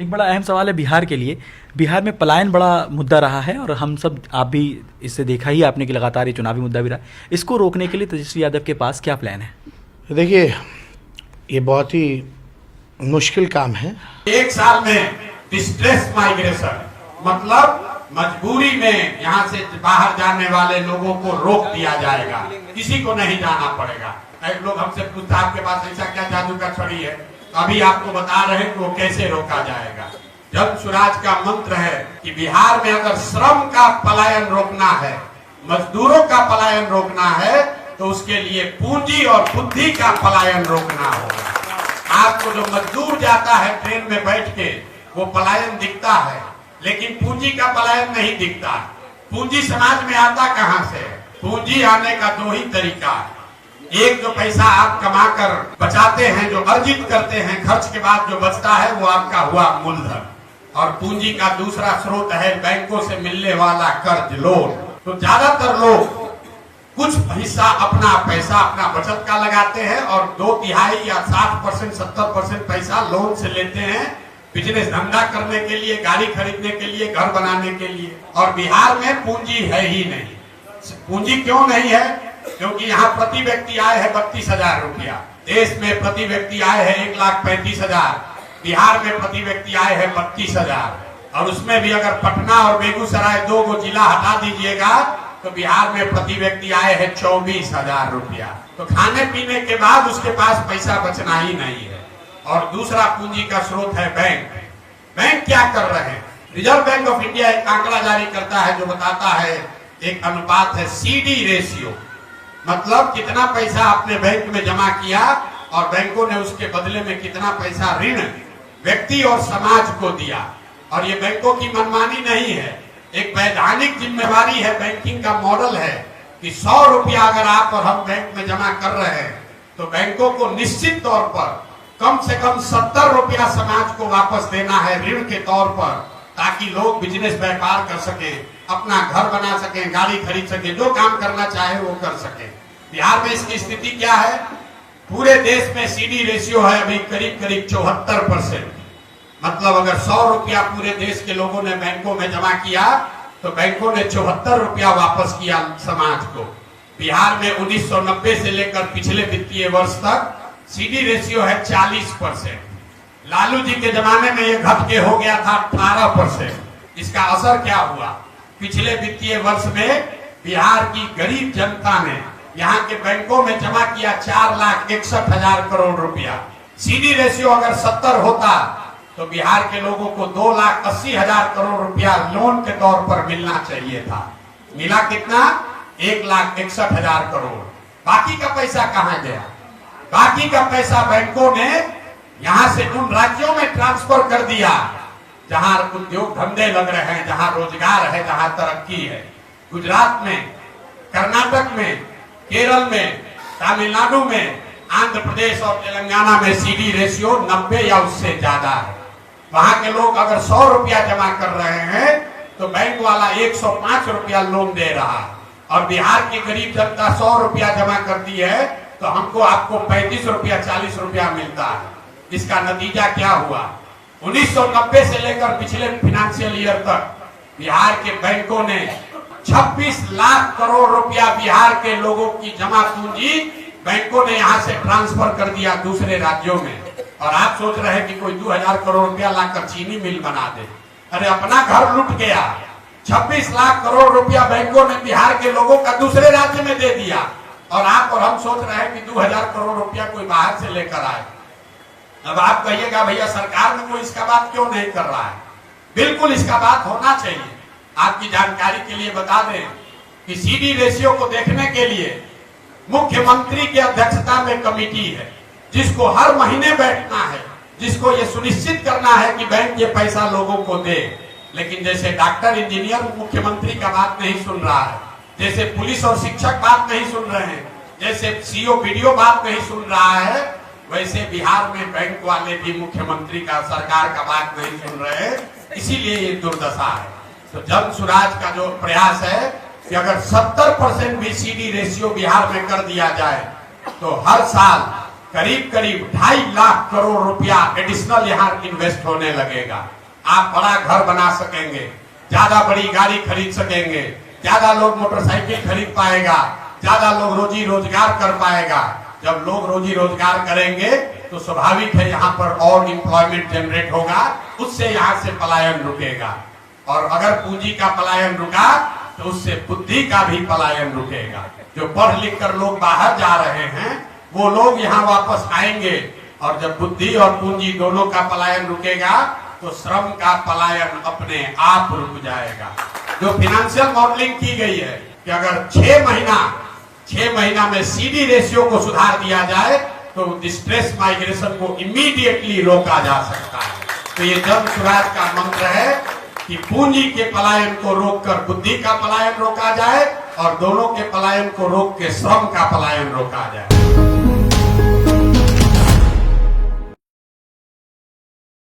एक बड़ा अहम सवाल है बिहार के लिए। बिहार में पलायन बड़ा मुद्दा रहा है और हम सब, आप भी इससे देखा ही आपने कि लगातार ये चुनावी मुद्दा भी रहा है। इसको रोकने के लिए तेजस्वी यादव के पास क्या प्लान है? देखिए, ये बहुत ही मुश्किल काम है। एक साल में डिस्ट्रेस माइग्रेशन मतलब मजबूरी में यहाँ से बाहर जाने वाले लोगों को रोक दिया जाएगा, किसी को नहीं जाना पड़ेगा। एक लोग हमसे पूछता आपके पास ऐसा क्या जादू का छड़ी है, अभी आपको बता रहे हैं कि वो कैसे रोका जाएगा। जन स्वराज का मंत्र है कि बिहार में अगर श्रम का पलायन रोकना है, मजदूरों का पलायन रोकना है, तो उसके लिए पूंजी और बुद्धि का पलायन रोकना होगा। आपको जो मजदूर जाता है ट्रेन में बैठ के, वो पलायन दिखता है, लेकिन पूंजी का पलायन नहीं दिखता। पूंजी समाज में आता कहां से? पूंजी आने का दो ही तरीका है। एक, जो पैसा आप कमाकर बचाते हैं, जो अर्जित करते हैं, खर्च के बाद जो बचता है वो आपका हुआ मूलधन। और पूंजी का दूसरा स्रोत है बैंकों से मिलने वाला कर्ज, लोन। तो ज्यादातर लोग कुछ हिस्सा अपना पैसा, अपना बचत का लगाते हैं और 2/3 या 60%, 70% पैसा लोन से लेते हैं, बिजनेस धंधा करने के लिए, गाड़ी खरीदने के लिए, घर बनाने के लिए। और बिहार में पूंजी है ही नहीं। पूंजी क्यों नहीं है? क्योंकि यहाँ प्रति व्यक्ति आय है 32,000 रुपया। देश में प्रति व्यक्ति आय है 1,35,000। बिहार में प्रति व्यक्ति आय है 32,000। और उसमें भी अगर पटना और बेगूसराय 2 को जिला हटा दीजिएगा तो बिहार में प्रति व्यक्ति आय है 24,000 रुपया। तो खाने पीने के बाद उसके पास पैसा बचना ही नहीं है। और दूसरा पूंजी का स्रोत है बैंक। बैंक क्या कर रहे हैं? रिजर्व बैंक ऑफ इंडिया एक आंकड़ा जारी करता है जो बताता है, एक अनुपात है CD रेशियो, मतलब कितना पैसा आपने बैंक में जमा किया और बैंकों ने उसके बदले में कितना पैसा ऋण व्यक्ति और समाज को दिया। और ये बैंकों की मनमानी नहीं है, एक वैधानिक जिम्मेवारी है। बैंकिंग का मॉडल है कि 100 रुपया अगर आप और हम बैंक में जमा कर रहे हैं तो बैंकों को निश्चित तौर पर कम से कम 70 रुपया समाज को वापस देना है ऋण के तौर पर, ताकि लोग बिजनेस व्यापार कर सके, अपना घर बना सके, गाड़ी खरीद सके, जो काम करना चाहे वो कर सके। बिहार में इसकी स्थिति क्या है? पूरे देश में CD रेशियो है अभी करीब करीब 74%। मतलब अगर 100 रुपया पूरे देश के लोगों ने बैंकों में जमा किया तो बैंकों ने 74 रुपया वापस किया समाज को। बिहार में 1990 से लेकर पिछले वित्तीय वर्ष तक CD रेशियो है 40%। लालू जी के जमाने में ये घट के हो गया था 18%। इसका असर क्या हुआ? पिछले वित्तीय वर्ष में बिहार की गरीब जनता ने यहाँ के बैंकों में जमा किया 4,61,000 करोड़ रुपया। CD रेशियो अगर 70 होता तो बिहार के लोगों को 2,80,000 करोड़ रुपया लोन के तौर पर मिलना चाहिए था। मिला कितना? 1,61,000 करोड़। बाकी का पैसा कहाँ गया? बाकी का पैसा बैंकों ने यहाँ से उन राज्यों में ट्रांसफर कर दिया जहाँ उद्योग धंधे लग रहे हैं, जहाँ रोजगार है, जहाँ तरक्की है। गुजरात में, कर्नाटक में, केरल में, तमिलनाडु में, आंध्र प्रदेश और तेलंगाना में CD रेशियो 90 या उससे ज्यादा है। वहां के लोग अगर 100 रुपया जमा कर रहे हैं तो बैंक वाला 105 रुपया लोन दे रहा है। और बिहार की गरीब जनता 100 रुपया जमा करती है तो हमको आपको 35 रुपया 40 रुपया मिलता है। इसका नतीजा क्या हुआ? 1990 से लेकर पिछले फाइनेंशियल ईयर तक बिहार के बैंकों ने 26 लाख करोड़ रुपया बिहार के लोगों की जमा पूंजी बैंकों ने यहाँ से ट्रांसफर कर दिया दूसरे राज्यों में। और आप सोच रहे हैं कि कोई 2,000 करोड़ रुपया लाकर चीनी मिल बना दे। अरे अपना घर लुट गया। 26 लाख करोड़ रुपया बैंकों ने बिहार के लोगों का दूसरे राज्य में दे दिया। और आप और हम सोच रहे हैं कि 2,000 करोड़ रुपया कोई बाहर से लेकर आए। अब आप कहिएगा भैया सरकार में कोई इसका बात क्यों नहीं कर रहा है? बिल्कुल इसका बात होना चाहिए। आपकी जानकारी के लिए बता दें कि CD रेशियो को देखने के लिए मुख्यमंत्री की अध्यक्षता में कमेटी है, जिसको हर महीने बैठना है, जिसको ये सुनिश्चित करना है कि बैंक ये पैसा लोगों को दे। लेकिन जैसे डॉक्टर, इंजीनियर मुख्यमंत्री का बात नहीं सुन रहा है, जैसे पुलिस और शिक्षक बात नहीं सुन रहे हैं, जैसे CO, BDO बात नहीं सुन रहा है, वैसे बिहार में बैंक वाले भी मुख्यमंत्री का, सरकार का बात नहीं सुन रहे हैं। इसीलिए ये दुर्दशा है। तो जन स्वराज का जो प्रयास है कि अगर 70% भी CD रेशियो बिहार में कर दिया जाए तो हर साल करीब करीब 2.5 लाख करोड़ रुपया एडिशनल यहाँ इन्वेस्ट होने लगेगा। आप बड़ा घर बना सकेंगे, ज्यादा बड़ी गाड़ी खरीद सकेंगे, ज्यादा लोग मोटरसाइकिल खरीद पाएगा, ज्यादा लोग रोजी रोजगार कर पाएगा। जब लोग रोजी रोजगार करेंगे तो स्वाभाविक है यहाँ पर और एम्प्लॉयमेंट जनरेट होगा, उससे यहाँ से पलायन रुकेगा। और अगर पूंजी का पलायन रुका तो उससे बुद्धि का भी पलायन रुकेगा। जो पढ़ लिख कर लोग बाहर जा रहे हैं वो लोग यहाँ वापस आएंगे, और जब बुद्धि और पूंजी दोनों का पलायन रुकेगा तो श्रम का पलायन अपने आप रुक जाएगा। जो फाइनेंशियल मॉडलिंग की गई है कि अगर 6 महीना में सीडी रेशियो को सुधार दिया जाए तो डिस्ट्रेस माइग्रेशन को इमीडिएटली रोका जा सकता है। तो ये जन स्वराज का मंत्र है कि पूंजी के पलायन को रोककर बुद्धि का पलायन रोका जाए और दोनों के पलायन को रोक के श्रम का पलायन रोका जाए।